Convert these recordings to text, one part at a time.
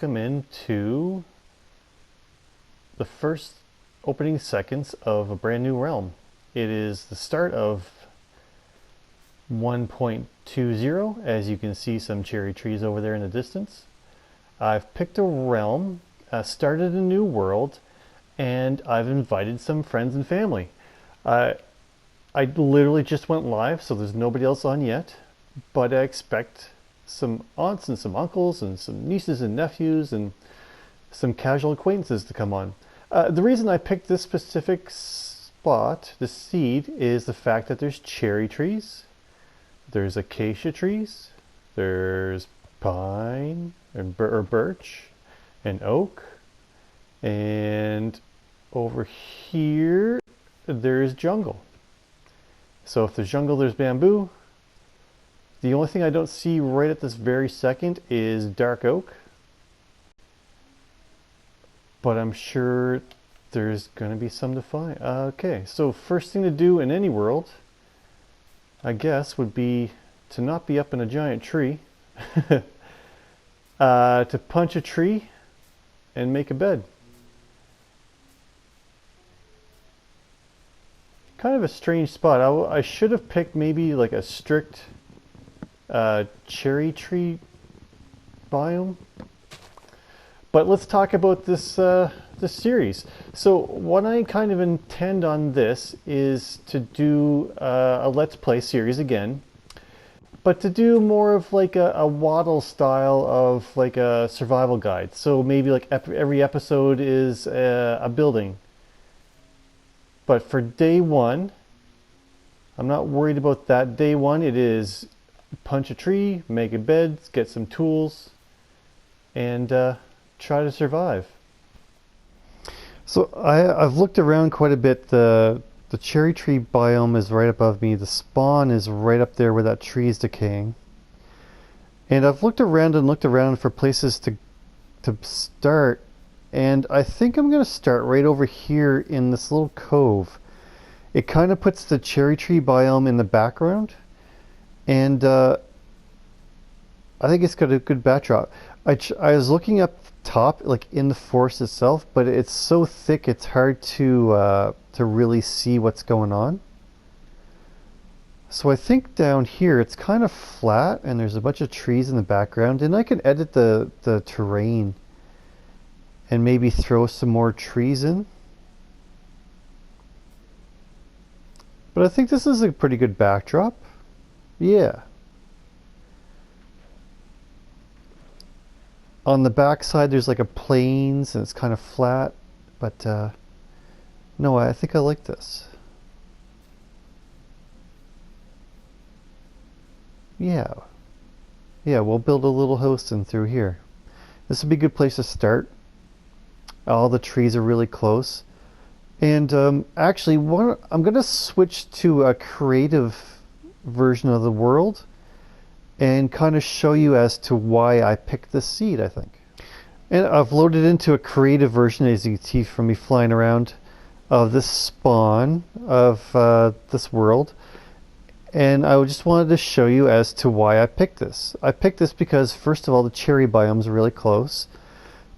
welcome into the first opening seconds of a brand new realm. It is the start of 1.20. As you can see, some cherry trees over there in the distance. I've picked a realm, started a new world, and I've invited some friends and family. I literally just went live, so there's nobody else on yet, but I expect some aunts and some uncles and some nieces and nephews and some casual acquaintances to come on. The reason I picked this specific spot, the seed, is the fact that there's cherry trees, there's acacia trees, there's pine or birch and oak, and over here there's jungle. So if there's jungle, there's bamboo. The only thing I don't see right at this very second is dark oak, but I'm sure there's going to be some to find. Okay, so first thing to do in any world, I guess, would be to not be up in a giant tree, to punch a tree and make a bed. Kind of a strange spot. I should have picked maybe like a strict cherry tree biome. But let's talk about this this series. So what I kind of intend on this is to do a Let's Play series again, but to do more of like a waddle style of like a survival guide. So maybe like every episode is a building. But for day one, I'm not worried about that. Day one, it is punch a tree, make a bed, get some tools, and try to survive. So I've looked around quite a bit. The cherry tree biome is right above me. The spawn is right up there where that tree is decaying. And I've looked around for places to start. And I think I'm going to start right over here in this little cove. It kind of puts the cherry tree biome in the background. And I think it's got a good backdrop. I was looking up top, like in the forest itself, but it's so thick it's hard to really see what's going on. So I think down here it's kind of flat and there's a bunch of trees in the background, and I can edit the terrain and maybe throw some more trees in. But I think this is a pretty good backdrop. Yeah. On the back side there's like a plains and it's kind of flat, but no, I think I like this. Yeah. Yeah, we'll build a little house in through here. This would be a good place to start. All the trees are really close. And actually, I'm going to switch to a creative version of the world and kind of show you as to why I picked this seed, I think. And I've loaded into a creative version, as you can see from me flying around, of this spawn of this world. And I just wanted to show you as to why I picked this. I picked this because, first of all, the cherry biome is really close.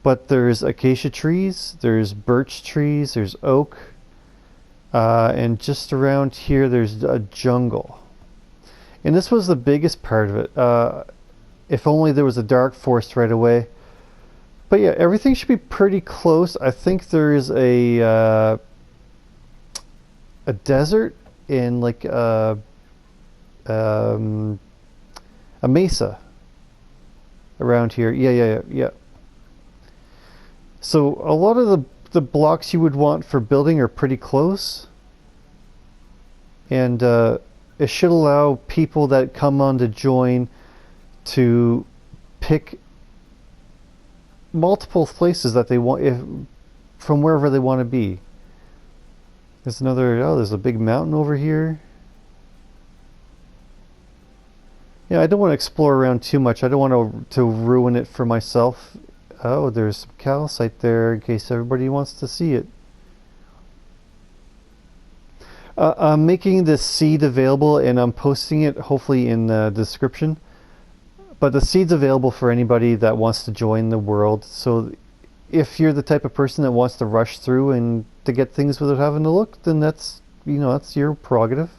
But there's acacia trees, there's birch trees, there's oak, and just around here there's a jungle. And this was the biggest part of it. If only there was a dark forest right away. But yeah, everything should be pretty close. I think there is a desert and like a mesa around here. Yeah. So a lot of the blocks you would want for building are pretty close, and it should allow people that come on to join to pick multiple places that they want, from wherever they want to be. There's there's a big mountain over here. Yeah, I don't want to explore around too much. I don't want to ruin it for myself. Oh, there's some calcite there in case everybody wants to see it. I'm making this seed available and I'm posting it hopefully in the description. but the seed's available for anybody that wants to join the world. So if you're the type of person that wants to rush through and to get things without having to look, then that's, you know, that's your prerogative.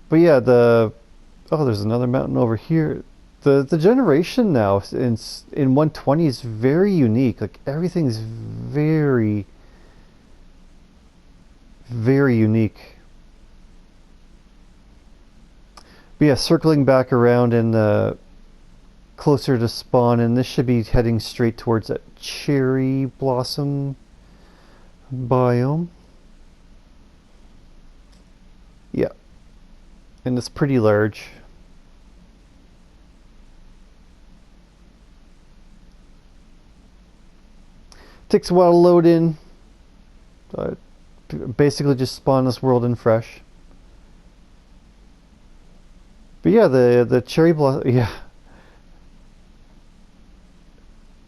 But yeah, there's another mountain over here. The generation now in 120 is very unique. Like everything's very, very unique. But yeah, circling back around and closer to spawn, and this should be heading straight towards that cherry blossom biome. Yeah, and it's pretty large. Takes a while to load in. Basically just spawn this world in fresh. But yeah, the cherry blossom, yeah.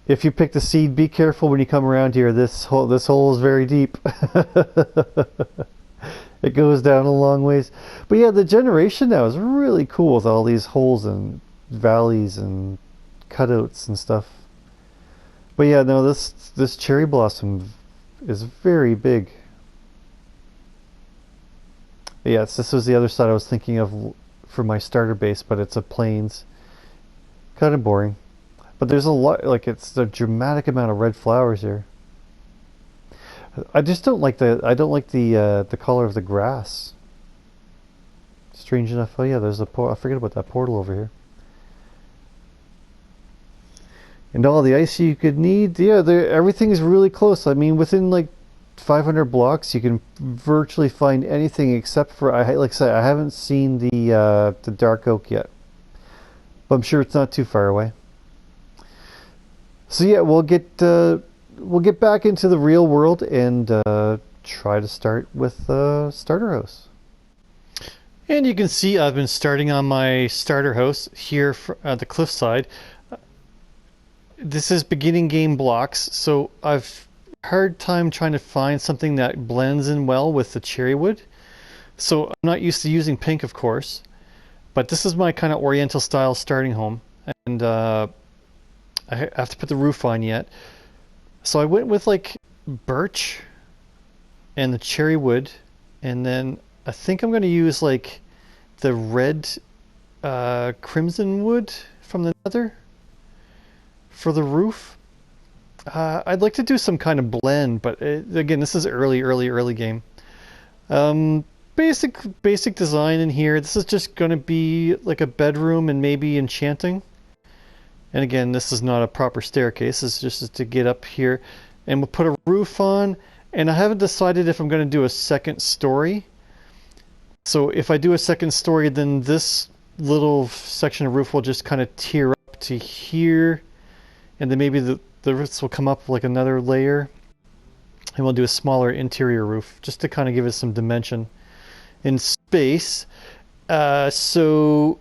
If you pick the seed, be careful when you come around here. This hole is very deep. It goes down a long ways. But yeah, the generation now is really cool with all these holes and valleys and cutouts and stuff. But yeah, no, this cherry blossom is very big. Yes, this was the other side I was thinking of for my starter base, but it's a plains. Kind of boring. But there's a lot, like it's a dramatic amount of red flowers here. I just don't like the color of the grass. Strange enough. Oh yeah, there's a I forget about that portal over here. And all the ice you could need, yeah, everything is really close. I mean, within like 500 blocks, you can virtually find anything except for, like I said, I haven't seen the dark oak yet, but I'm sure it's not too far away. So yeah, we'll get back into the real world and try to start with the starter house. And you can see I've been starting on my starter house here at the cliffside. This is beginning game blocks, so I've hard time trying to find something that blends in well with the cherry wood. So I'm not used to using pink, of course, but this is my kind of oriental style starting home, and I have to put the roof on yet. So I went with like birch and the cherry wood, and then I think I'm going to use like the red crimson wood from the nether for the roof. I'd like to do some kind of blend, but again, this is early game. Basic design in here. This is just going to be like a bedroom and maybe enchanting. And again, this is not a proper staircase. This is just to get up here, and we'll put a roof on. And I haven't decided if I'm going to do a second story. So if I do a second story, then this little section of roof will just kind of tear up to here, and then maybe the roofs will come up like another layer, and we'll do a smaller interior roof just to kind of give it some dimension in space. So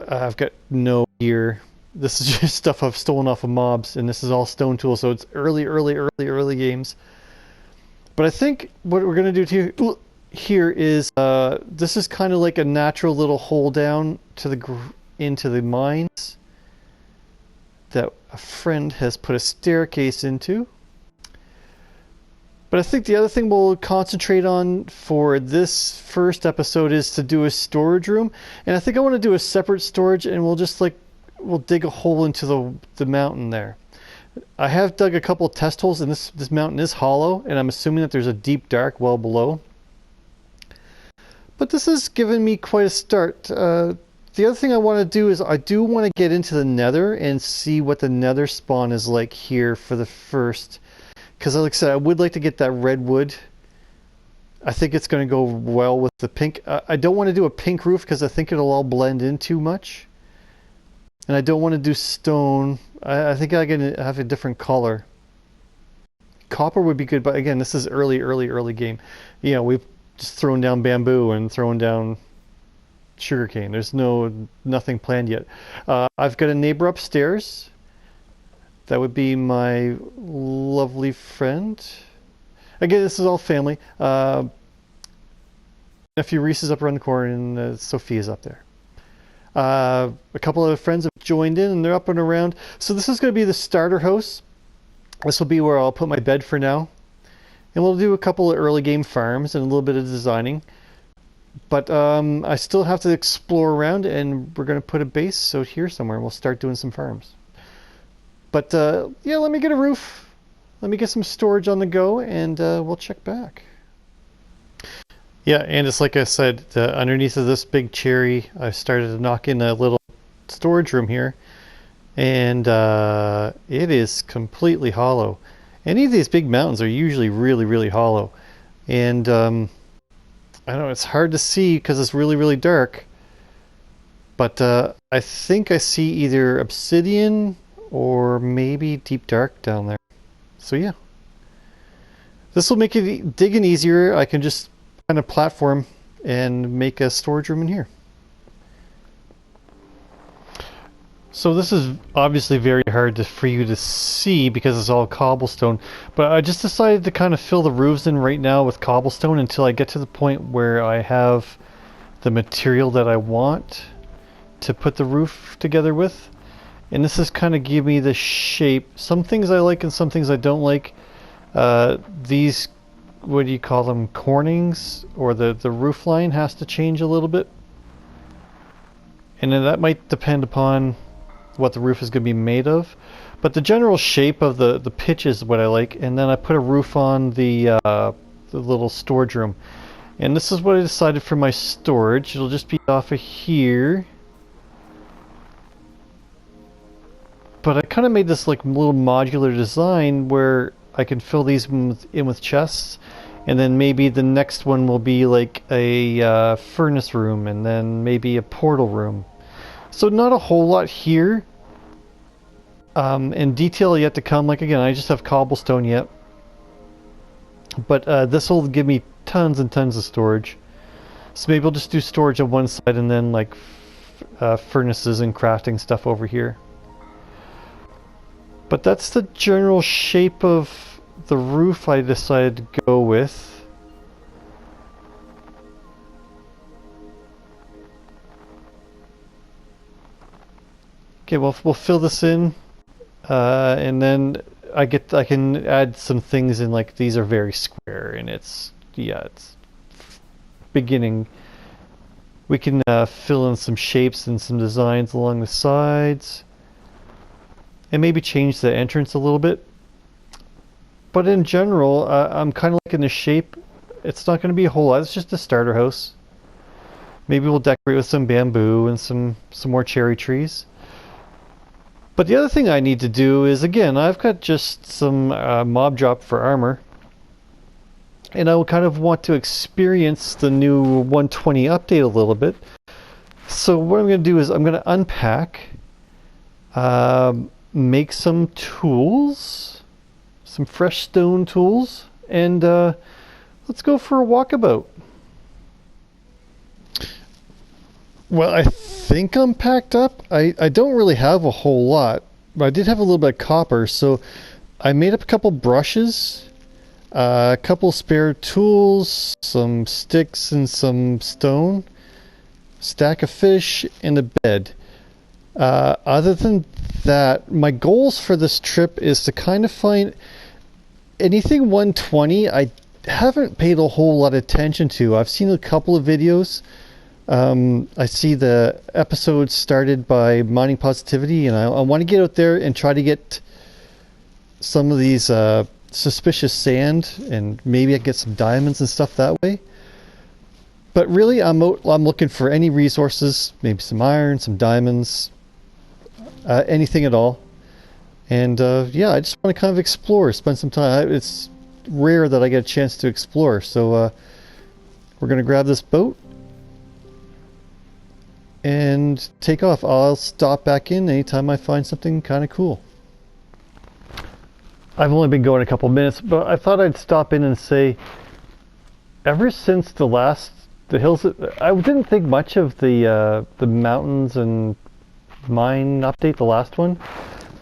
I've got no gear. This is just stuff I've stolen off of mobs, and this is all stone tools, so it's early games. But I think what we're going to do here is this is kind of like a natural little hole down to into the mines that a friend has put a staircase into. But I think the other thing we'll concentrate on for this first episode is to do a storage room. And I think I want to do a separate storage, and we'll dig a hole into the mountain there. I have dug a couple of test holes, and this mountain is hollow, and I'm assuming that there's a deep dark well below. But this has given me quite a start. The other thing I want to do is I do want to get into the nether and see what the nether spawn is like here for the first. Because like I said, I would like to get that red wood. I think it's going to go well with the pink. I don't want to do a pink roof because I think it'll all blend in too much. And I don't want to do stone. I think I can have a different color. Copper would be good, but again, this is early game. You know, we've just thrown down bamboo and thrown down sugarcane. There's nothing planned yet. I've got a neighbor upstairs. That would be my lovely friend. Again, this is all family. Nephew Reese is up around the corner, and Sophia's up there. A couple of friends have joined in and they're up and around. So this is going to be the starter house. This will be where I'll put my bed for now. And we'll do a couple of early game farms and a little bit of designing. But I still have to explore around, and we're going to put a base out here somewhere and we'll start doing some farms. But yeah, let me get a roof. Let me get some storage on the go, and we'll check back. Yeah, and it's like I said, underneath of this big cherry, I started to knock in a little storage room here. And it is completely hollow. Any of these big mountains are usually really, really hollow. And I know it's hard to see because it's really, really dark. But I think I see either obsidian or maybe deep dark down there. So yeah. This will make it digging easier. I can just kind of platform and make a storage room in here. So this is obviously very hard for you to see because it's all cobblestone, but I just decided to kind of fill the roofs in right now with cobblestone until I get to the point where I have the material that I want to put the roof together with. And this is kind of give me the shape. Some things I like and some things I don't like. These, what do you call them, cornings, or the roof line has to change a little bit. And then that might depend upon what the roof is going to be made of, but the general shape of the pitch is what I like. And then I put a roof on the little storage room, and this is what I decided for my storage. It'll just be off of here, but I kind of made this like little modular design where I can fill these in with chests, and then maybe the next one will be like a furnace room, and then maybe a portal room. So not a whole lot here, and detail yet to come. Like again, I just have cobblestone yet, but this will give me tons and tons of storage. So maybe I'll just do storage on one side and then like furnaces and crafting stuff over here. But that's the general shape of the roof I decided to go with. Okay, well, we'll fill this in, and then I can add some things in. Like these are very square, and it's beginning. We can fill in some shapes and some designs along the sides, and maybe change the entrance a little bit. But in general, I'm kind of liking the shape. It's not going to be a whole lot. It's just a starter house. Maybe we'll decorate with some bamboo and some more cherry trees. But the other thing I need to do is, again, I've got just some mob drop for armor. And I will kind of want to experience the new 120 update a little bit. So what I'm going to do is I'm going to unpack, make some tools, some fresh stone tools, and let's go for a walkabout. Well, I think I'm packed up. I don't really have a whole lot, but I did have a little bit of copper, so I made up a couple brushes, a couple spare tools, some sticks and some stone, stack of fish, and a bed. Other than that, my goals for this trip is to kind of find anything 120. I haven't paid a whole lot of attention to. I've seen a couple of videos. I see the episode started by Mining Positivity, and I want to get out there and try to get some of these suspicious sand, and maybe I get some diamonds and stuff that way. But really, I'm looking for any resources, maybe some iron, some diamonds, anything at all. And yeah, I just want to kind of explore, spend some time. It's rare that I get a chance to explore, so we're going to grab this boat and take off. I'll stop back in anytime I find something kind of cool. I've only been going a couple minutes, but I thought I'd stop in and say, ever since the hills, I didn't think much of the mountains and mine update, the last one,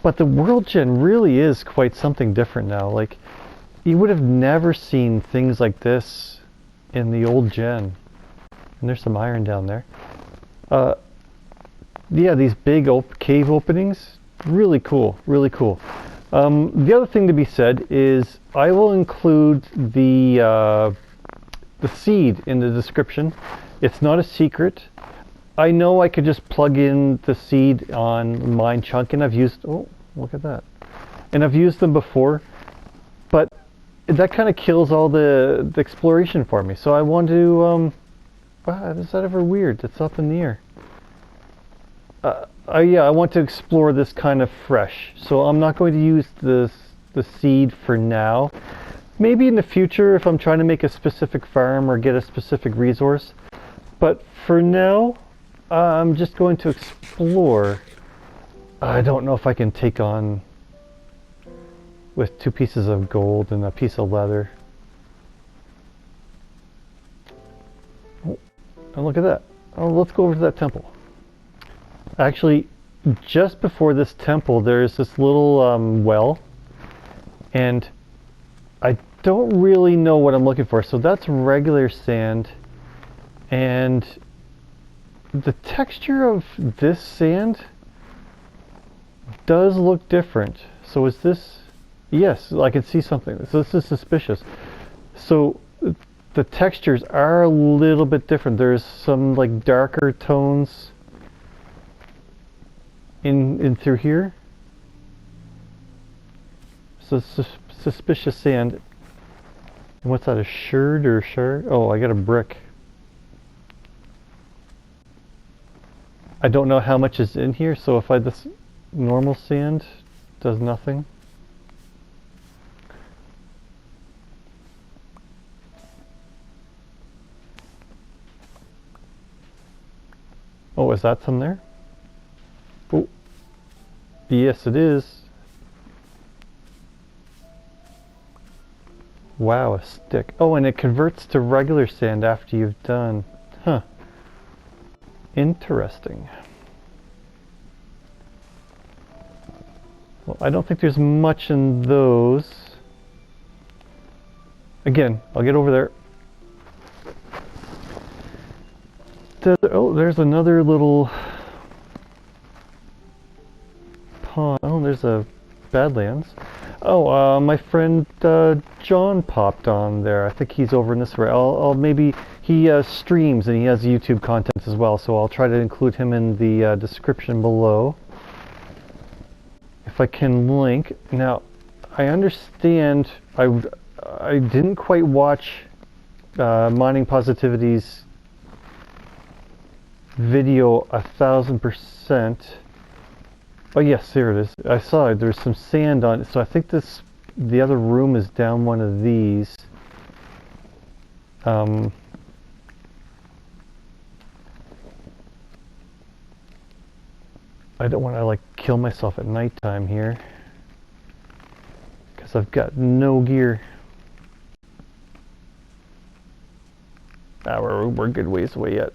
but the world gen really is quite something different now. Like, you would have never seen things like this in the old gen. And there's some iron down there. yeah, these big cave openings, really cool, really cool. The other thing to be said is I will include the seed in the description. It's not a secret. I know I could just plug in the seed on mine chunk, and I've used, oh, look at that. And I've used them before, but that kind of kills all the exploration for me. So I want to, wow, is that ever weird? It's up in the air. Yeah, I want to explore this kind of fresh. So I'm not going to use the seed for now. Maybe in the future if I'm trying to make a specific farm or get a specific resource. But for now, I'm just going to explore. I don't know if I can take on with 2 pieces of gold and a piece of leather. Oh, and look at that. Oh, let's go over to that temple. Actually, just before this temple, there's this little well, and I don't really know what I'm looking for. So that's regular sand, and the texture of this sand does look different. So is this? Yes, I can see something. So this is suspicious. So the textures are a little bit different. There's some like darker tones in through here. So suspicious sand. And what's that, a sherd or shard? Oh, I got a brick. I don't know how much is in here, so if this normal sand does nothing. Oh, is that some there? Oh, yes it is. Wow, a stick. Oh, and it converts to regular sand after you've done. Huh. Interesting. Well, I don't think there's much in those. Again, I'll get over there. Oh, there's another little pond. Oh, there's a Badlands. Oh, my friend John popped on there. I think he's over in this way. I'll maybe, he streams and he has YouTube content as well, so I'll try to include him in the description below. If I can link. Now, I understand, I didn't quite watch Mining Positivity's video 1000%. Oh yes, there it is. I saw it. There's some sand on it. So I think the other room is down one of these. I don't want to like kill myself at nighttime here, because I've got no gear. Ah, we're a good ways away yet.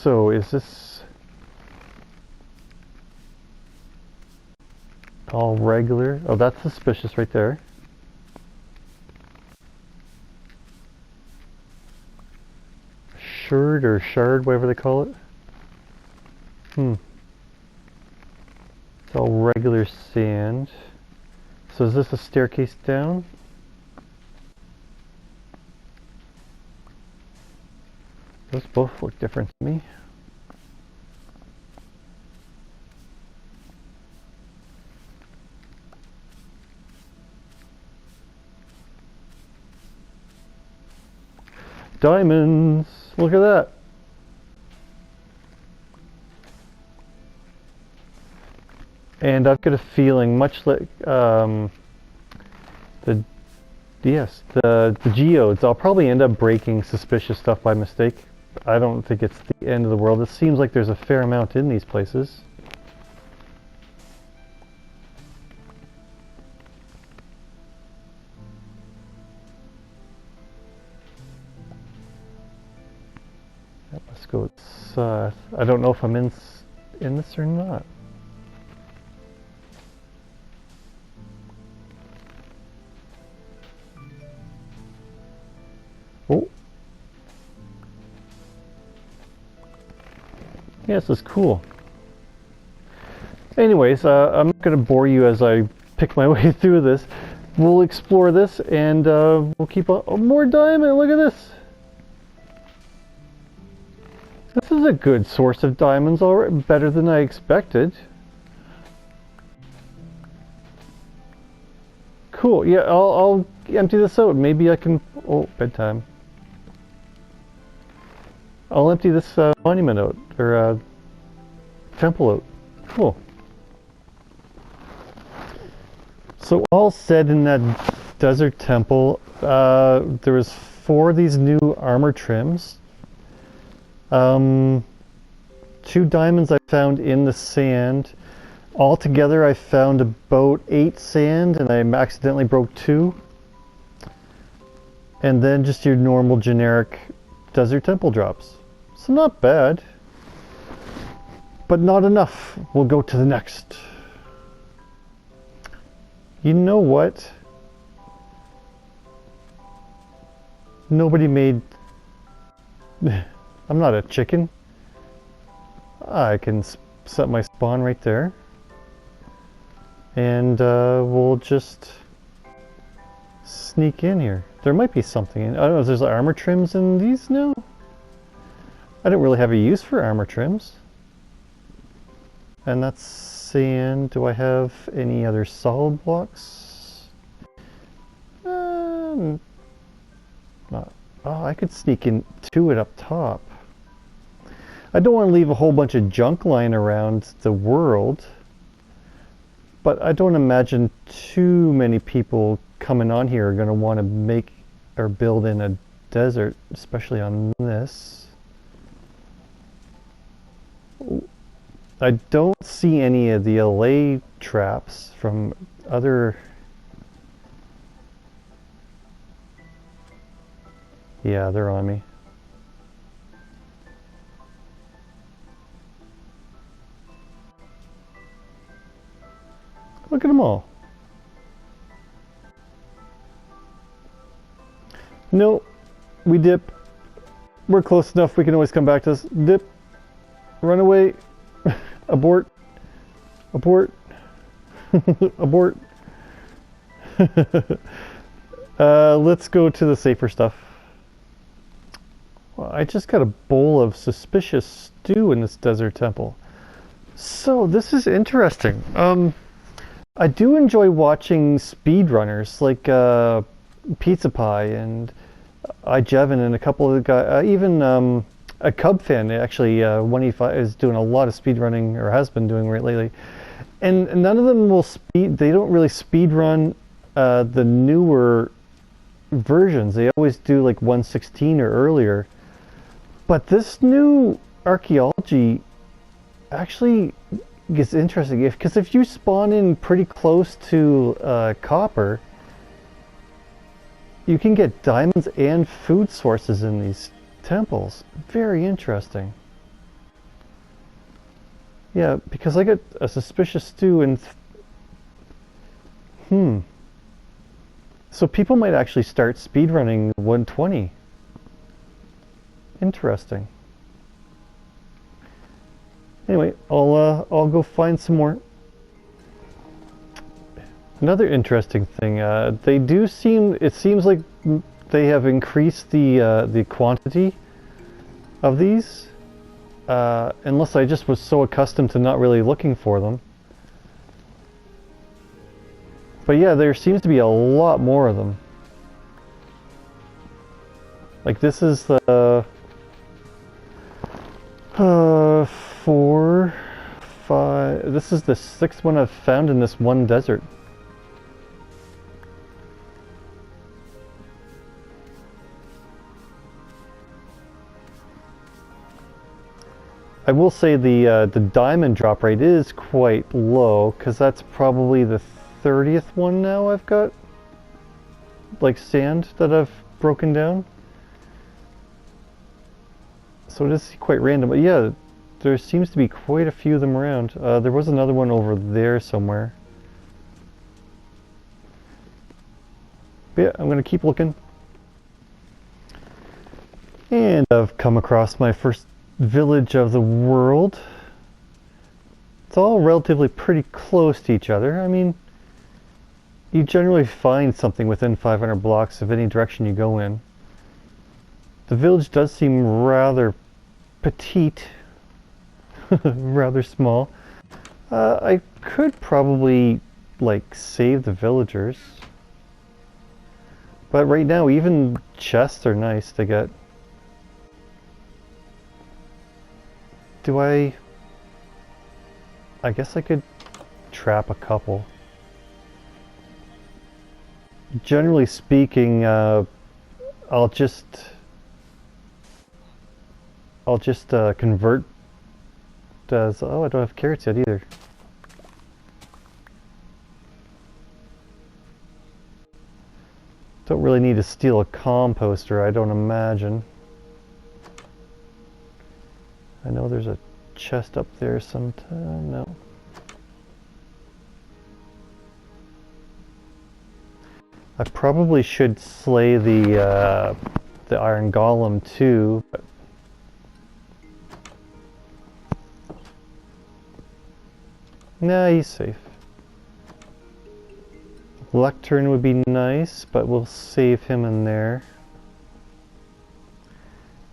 So is this all regular? Oh, that's suspicious right there. Sherd or shard, whatever they call it. It's all regular sand. So is this a staircase down? Those both look different to me. Diamonds! Look at that! And I've got a feeling, much like the geodes, I'll probably end up breaking suspicious stuff by mistake. I don't think it's the end of the world. It seems like there's a fair amount in these places. Let's go south. I don't know if I'm in this or not. Oh. Yeah, this is cool. Anyways, I'm not going to bore you as I pick my way through this. We'll explore this and we'll keep on. Oh, more diamond, look at this. This is a good source of diamonds, already better than I expected. Cool, yeah, I'll empty this out. Maybe I can, oh, bedtime. I'll empty this monument out, or temple out. Cool. So all said in that desert temple, there was 4 of these new armor trims. 2 diamonds I found in the sand. Altogether I found about 8 sand, and I accidentally broke 2. And then just your normal generic desert temple drops. So not bad. But not enough. We'll go to the next. You know what? Nobody made... I'm not a chicken. I can set my spawn right there. And we'll just sneak in here. There might be something in... I don't know if there's armor trims in these now? I don't really have a use for armor trims. And that's sand. Do I have any other solid blocks? Not. Oh, I could sneak in to it up top. I don't want to leave a whole bunch of junk lying around the world. But I don't imagine too many people coming on here are going to want to make or build in a desert, especially on this. I don't see any of the LA traps from other... Yeah, they're on me. Look at them all. No, we dip. We're close enough, we can always come back to this. Dip. Run away. Abort. Abort. Abort. Let's go to the safer stuff. Well, I just got a bowl of suspicious stew in this desert temple. So this is interesting. I do enjoy watching speedrunners like Pizza Pie and iJevin and a couple of the guys, even a Cub fan actually, 185 is doing a lot of speedrunning, or has been doing right lately. And none of them will they don't really speedrun the newer versions. They always do like 1.16 or earlier. But this new archaeology actually gets interesting, because if you spawn in pretty close to copper, you can get diamonds and food sources in these temples. Very interesting. Yeah, because I got a suspicious stew and so people might actually start speedrunning 120. Interesting. Anyway, I'll go find some more. Another interesting thing, it seems like they have increased the quantity of these, unless I just was so accustomed to not really looking for them. But yeah, there seems to be a lot more of them. Like this is the 4, 5. This is the 6th one I've found in this one desert. I will say the diamond drop rate is quite low, because that's probably the 30th one now I've got, like, sand that I've broken down. So it is quite random, but yeah, there seems to be quite a few of them around. There was another one over there somewhere. But yeah, I'm going to keep looking. And I've come across my first village of the world. it's all relatively pretty close to each other. I mean, you generally find something within 500 blocks of any direction you go in. The village does seem rather petite, rather small. I could probably, like, save the villagers. But right now, even chests are nice to get. Do I guess I could trap a couple. Generally speaking, I'll just convert as, oh, I don't have carrots yet either. Don't really need to steal a composter, I don't imagine. I know there's a chest up there sometime. No. I probably should slay the iron golem too, but nah, he's safe. Lectern would be nice, but we'll save him in there.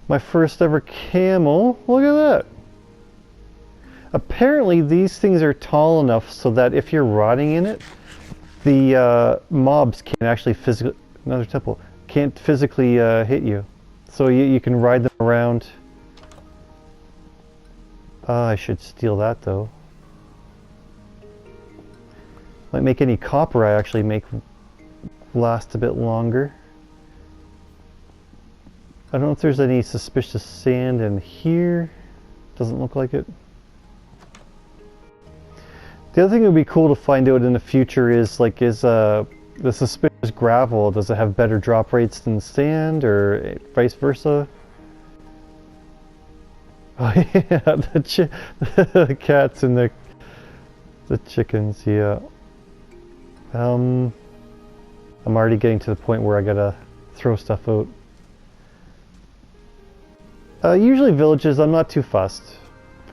My first ever camel. Look at that. Apparently these things are tall enough so that if you're rotting in it, the mobs can't actually physically, another temple, can't physically hit you. So you can ride them around. I should steal that though. Might make any copper I actually make last a bit longer. I don't know if there's any suspicious sand in here. Doesn't look like it. The other thing that would be cool to find out in the future is, like, the suspicious gravel, does it have better drop rates than sand, or vice versa? Oh yeah, the cats and the chickens, yeah. I'm already getting to the point where I gotta throw stuff out. Usually villages, I'm not too fussed.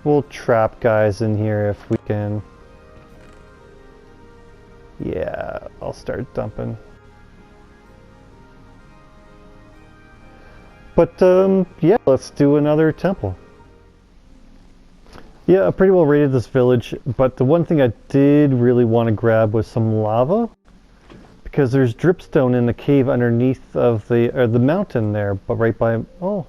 We'll trap guys in here if we can. Yeah, I'll start dumping. But yeah, let's do another temple. Yeah, I pretty well rated this village, but the one thing I did really want to grab was some lava, because there's dripstone in the cave underneath of the mountain there, but right by, oh.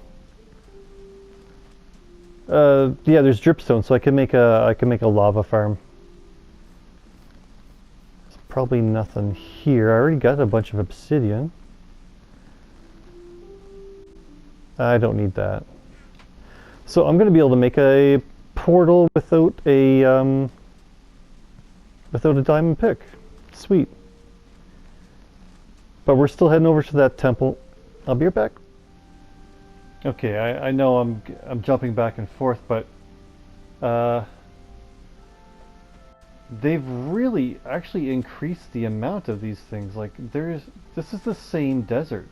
Yeah, there's dripstone, so I can make a lava farm. Probably nothing here. I already got a bunch of obsidian. I don't need that. So I'm going to be able to make a portal without a diamond pick. Sweet. But we're still heading over to that temple. I'll be right back. Okay, I know I'm jumping back and forth, but they've really actually increased the amount of these things. Like, this is the same desert,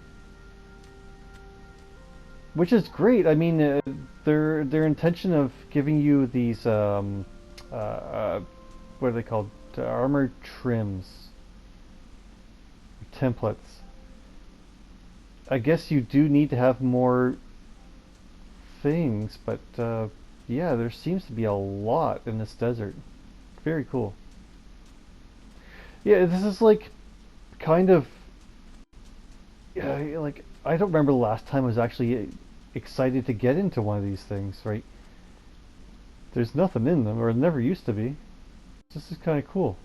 which is great. I mean, their intention of giving you these what are they called? Armor trims, templates. I guess you do need to have more things, but yeah, there seems to be a lot in this desert. Very cool. Yeah, this is like kind of like, I don't remember the last time I was actually excited to get into one of these things, right? There's nothing in them, or never used to be. This is kind of cool.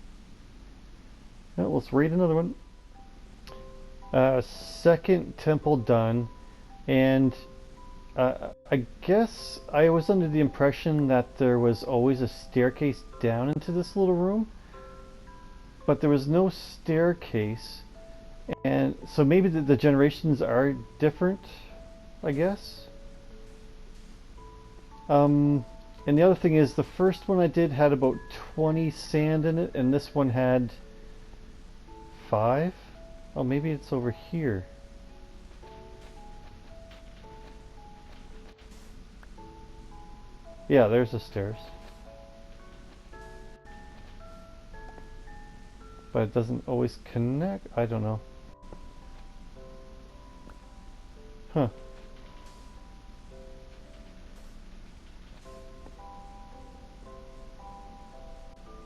Now, let's raid another one. Second temple done, and I guess I was under the impression that there was always a staircase down into this little room, but there was no staircase, and so maybe the generations are different, I guess. And the other thing is, the first one I did had about 20 sand in it, and this one had 5? Oh, maybe it's over here. Yeah, there's the stairs. but it doesn't always connect. I don't know. Huh.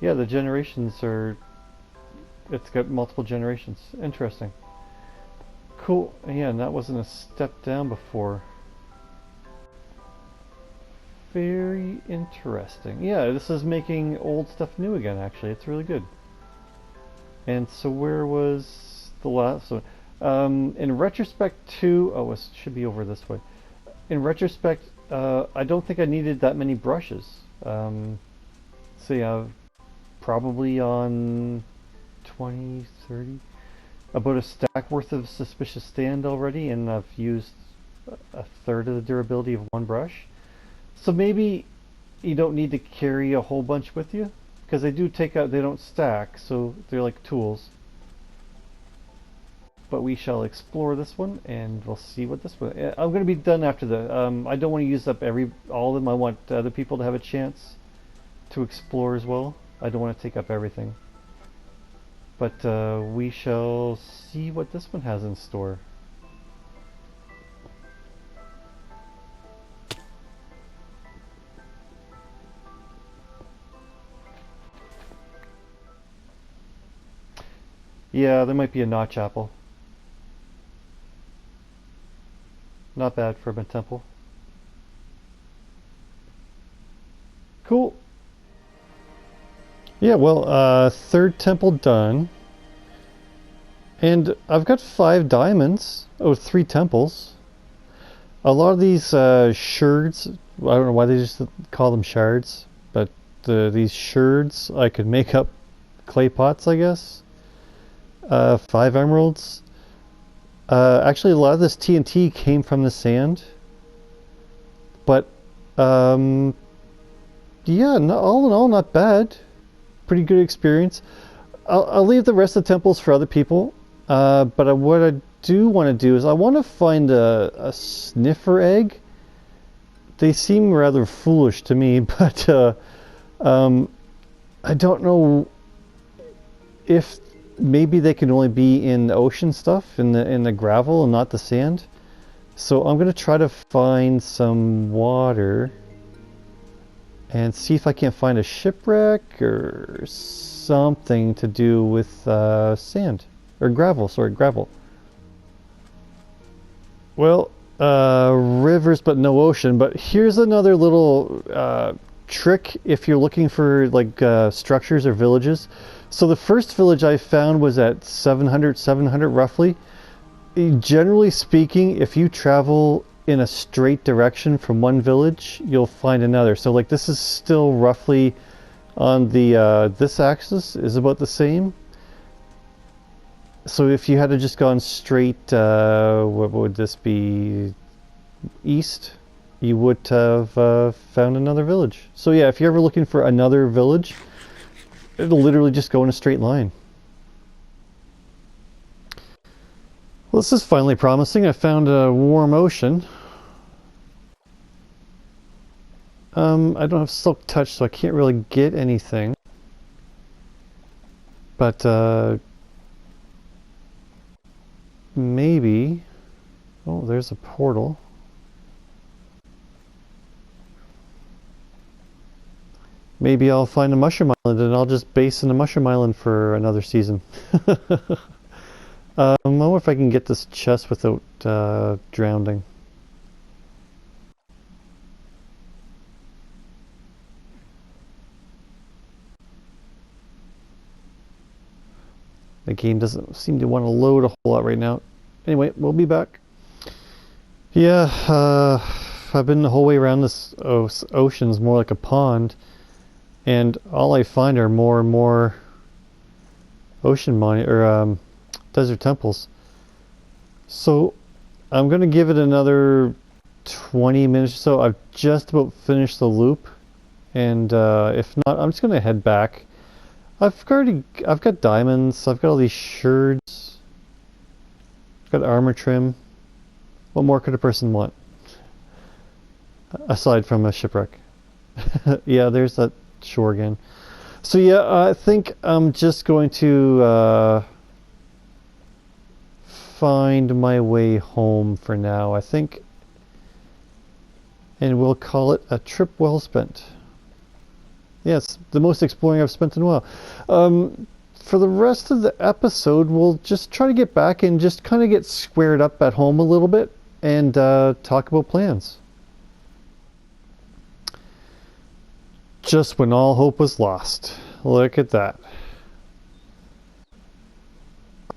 Yeah, the generations are... It's got multiple generations. Interesting. Cool. Yeah, and that wasn't a step down before. Very interesting. Yeah, this is making old stuff new again, actually. It's really good. And so where was the last one? In retrospect to... Oh, it should be over this way. In retrospect, I don't think I needed that many brushes. So yeah, probably on 20, 30... About a stack worth of Suspicious Stand already, and I've used a third of the durability of one brush. So maybe you don't need to carry a whole bunch with you, because they do take out, they don't stack, so they're like tools. But we shall explore this one, and we'll see what this one... I'm going to be done after the... I don't want to use up all of them. I want other people to have a chance to explore as well. I don't want to take up everything. But we shall see what this one has in store. Yeah, there might be a notch apple. Not bad for a temple. Cool. Yeah, well, third temple done. And I've got 5 diamonds. Oh, 3 temples. A lot of these shards, I don't know why they just call them shards, but these shards, I could make up clay pots, I guess. 5 emeralds. Actually, a lot of this TNT came from the sand. But, yeah, all in all, not bad. Pretty good experience. I'll leave the rest of the temples for other people. But what I do want to do is I want to find a sniffer egg. They seem rather foolish to me, but I don't know if maybe they can only be in the ocean stuff, in the gravel and not the sand. So I'm going to try to find some water and see if I can't find a shipwreck or something to do with sand. Or gravel, sorry, gravel. Well, rivers but no ocean. But here's another little trick if you're looking for like structures or villages. So the first village I found was at 700 roughly. Generally speaking, if you travel in a straight direction from one village, you'll find another. So like this is still roughly on the this axis is about the same. So if you had to just gone straight, what would this be, east, you would have found another village. So yeah, if you're ever looking for another village, it'll literally just go in a straight line. Well, this is finally promising. I found a warm ocean. I don't have silk touch, so I can't really get anything. But maybe... Oh, there's a portal. Maybe I'll find a mushroom island and I'll just base in a mushroom island for another season. I wonder if I can get this chest without drowning. The game doesn't seem to want to load a whole lot right now. Anyway, we'll be back. Yeah, I've been the whole way around this ocean's more like a pond, and all I find are more and more ocean desert temples. So I'm gonna give it another 20 minutes or so. I've just about finished the loop, and if not, I'm just gonna head back. I've got diamonds, I've got all these shards, I've got armor trim. What more could a person want? Aside from a shipwreck. Yeah, there's that shore again. So yeah, I think I'm just going to find my way home for now, I think. And we'll call it a trip well spent. Yes, the most exploring I've spent in a while. For the rest of the episode, we'll just try to get back and just kind of get squared up at home a little bit and talk about plans. Just when all hope was lost. Look at that.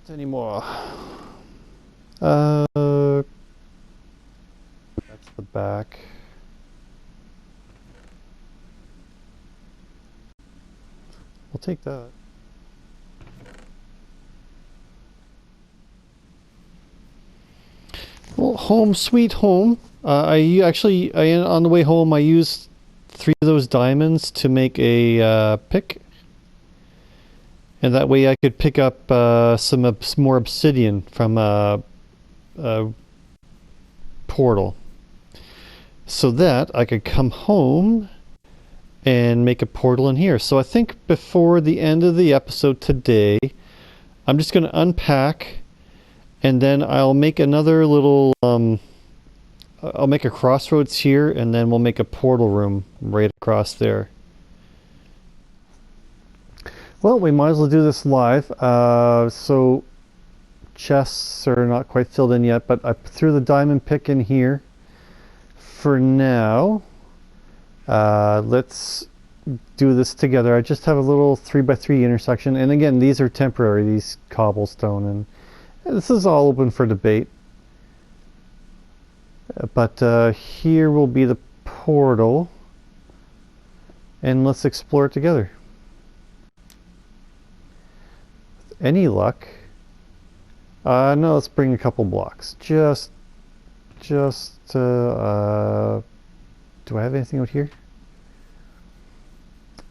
Not anymore. That's the back. We'll take that. Well, home sweet home. I on the way home I used 3 of those diamonds to make a pick, and that way I could pick up some more obsidian from a portal, so that I could come home and make a portal in here. So I think before the end of the episode today, I'm just going to unpack, and then I'll make another little I'll make a crossroads here, and then we'll make a portal room right across there. Well, we might as well do this live. So chests are not quite filled in yet, but I threw the diamond pick in here for now. Let's do this together. I just have a little 3x3 intersection, and again, these are temporary, these cobblestone, and this is all open for debate. But here will be the portal, and let's explore it together. With any luck, no, let's bring a couple blocks. Just do I have anything out here?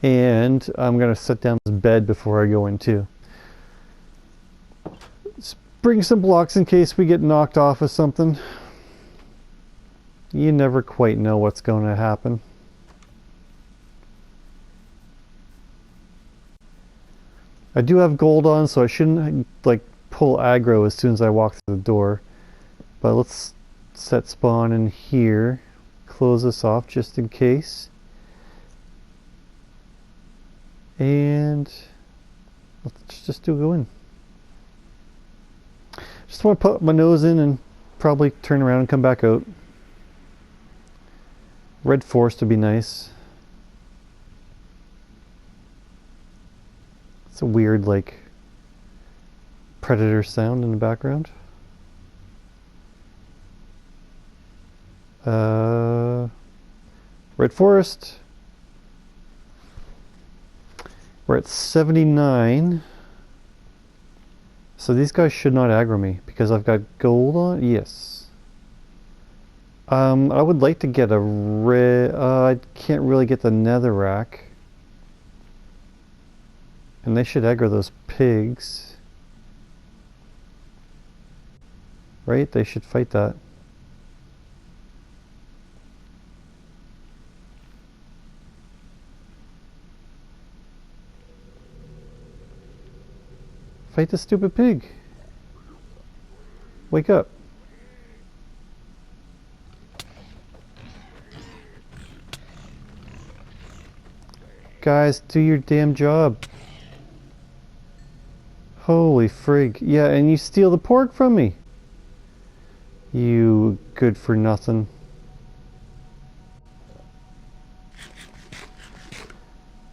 And I'm gonna set down this bed before I go in too. Let's bring some blocks in case we get knocked off of something. You never quite know what's going to happen. I do have gold on, so I shouldn't like pull aggro as soon as I walk through the door. But let's set spawn in here. Close this off just in case. And let's just go in. Just want to put my nose in and probably turn around and come back out. Red forest would be nice. It's a weird, like, predator sound in the background. Red forest. We're at 79. So these guys should not aggro me because I've got gold on. Yes. I would like to get a red. I can't really get the netherrack. And they should aggro those pigs. Right? They should fight that. Fight the stupid pig. Wake up. Guys, do your damn job. Holy frig. Yeah, and you steal the pork from me. You good for nothing.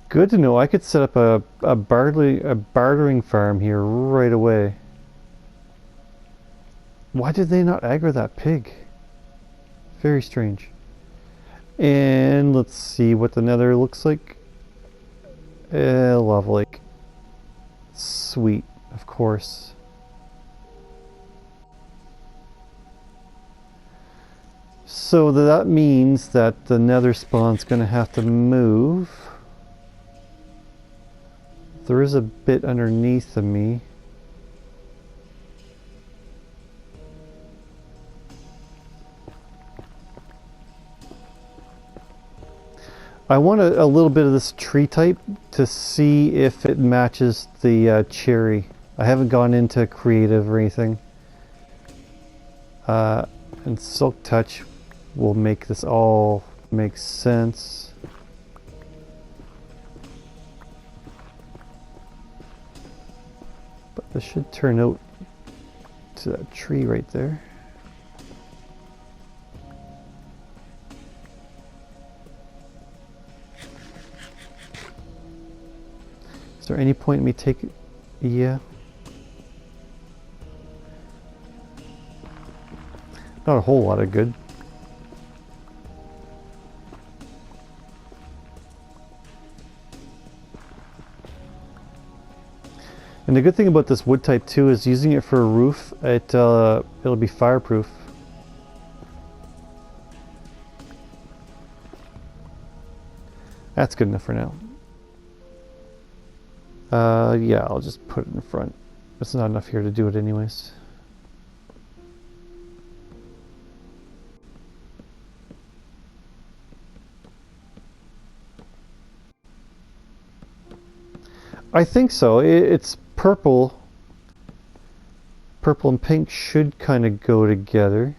Good to know. I could set up a bartering farm here right away. Why did they not aggro that pig? Very strange. And let's see what the nether looks like. Lava lake. Sweet, of course. So that means that the nether spawn's gonna have to move. There is a bit underneath of me. I want a little bit of this tree type to see if it matches the cherry. I haven't gone into creative or anything. And Silk Touch will make this all make sense. But this should turn out to that tree right there. Is there any point in me taking... Yeah. Not a whole lot of good. And the good thing about this wood type too is using it for a roof, it'll be fireproof. That's good enough for now. Yeah, I'll just put it in front. It's not enough here to do it anyways. I think so. It's purple. Purple and pink should kind of go together.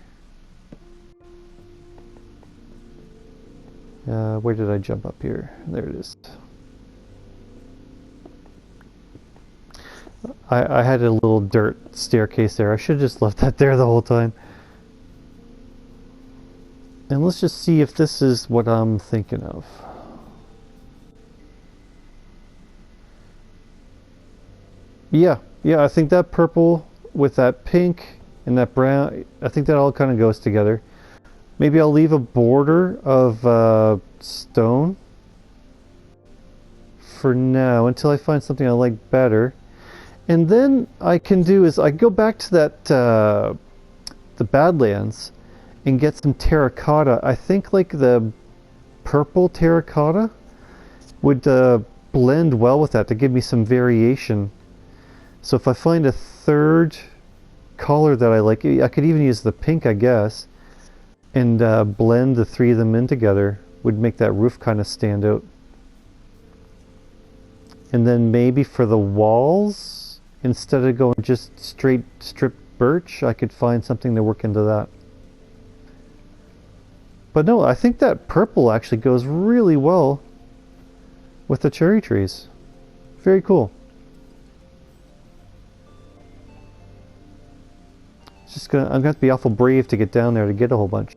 Where did I jump up here? There it is. I had a little dirt staircase there. I should have just left that there the whole time. And let's just see if this is what I'm thinking of. Yeah, I think that purple with that pink and that brown, I think that all kind of goes together. Maybe I'll leave a border of stone for now until I find something I like better. And then I can do is I go back to that the Badlands and get some terracotta. I think like the purple terracotta would blend well with that to give me some variation. So if I find a third color that I like, I could even use the pink, I guess, and blend the three of them in together. Would make that roof kind of stand out. And then maybe for the walls, instead of going just straight stripped birch, I could find something to work into that. But no, I think that purple actually goes really well with the cherry trees. Very cool. I'm gonna have to be awful brave to get down there to get a whole bunch.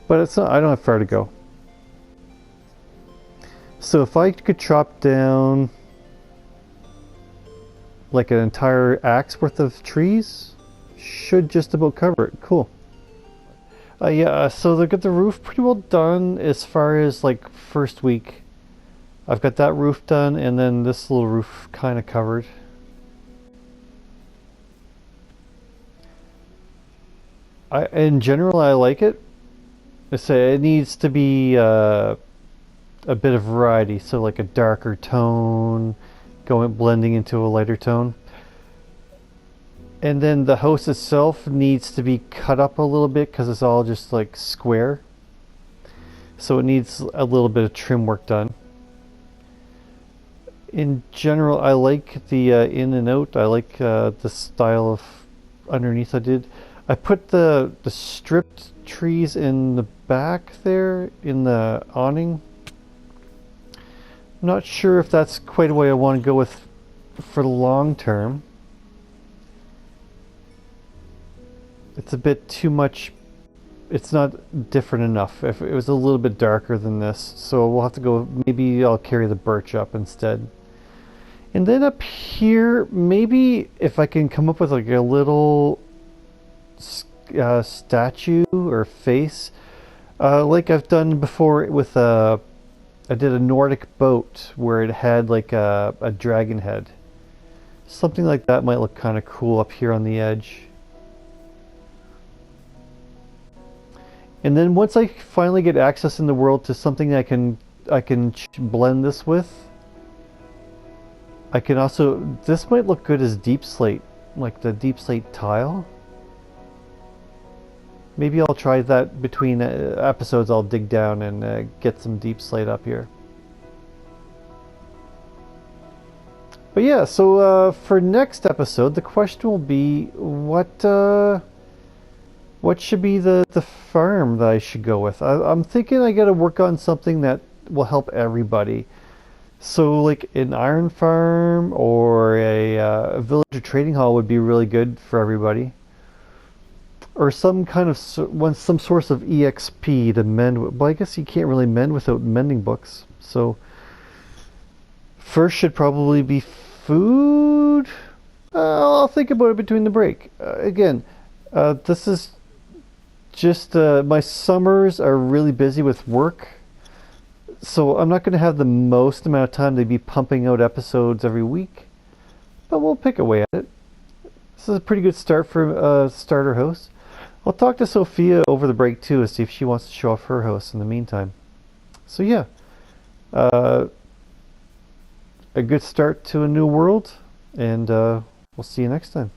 But it's not, I don't have far to go. So if I could chop down like an entire axe worth of trees, should just about cover it. Cool. Yeah, so they got the roof pretty well done as far as like first week. I've got that roof done and then this little roof kind of covered. In general, I like it. I say it needs to be a bit of variety, so like a darker tone, blending into a lighter tone. And then the house itself needs to be cut up a little bit because it's all just like square. So it needs a little bit of trim work done. In general, I like the in and out. I like the style of underneath I did. I put the stripped trees in the back there in the awning. I'm not sure if that's quite a way I want to go with for the long term. It's a bit too much. It's not different enough. If it was a little bit darker than this, so we'll have to go. Maybe I'll carry the birch up instead. And then up here, maybe if I can come up with like a little statue or face, like I've done before with I did a Nordic boat where it had like a dragon head. Something like that might look kind of cool up here on the edge. And then once I finally get access in the world to something I can blend this with, I can also, this might look good as deep slate, like the deep slate tile. Maybe I'll try that between episodes. I'll dig down and get some deep slate up here. But yeah, so for next episode, the question will be what should be the farm that I should go with? I'm thinking I got to work on something that will help everybody. So like an iron farm or a villager trading hall would be really good for everybody. Or some kind of some source of EXP to mend. Well, I guess you can't really mend without mending books. So first should probably be food. I'll think about it between the break. Again, this is just my summers are really busy with work, so I'm not going to have the most amount of time to be pumping out episodes every week, but we'll pick away at it. This is a pretty good start for a starter host. I'll talk to Sophia over the break too to see if she wants to show off her host in the meantime. So yeah, a good start to a new world, and we'll see you next time.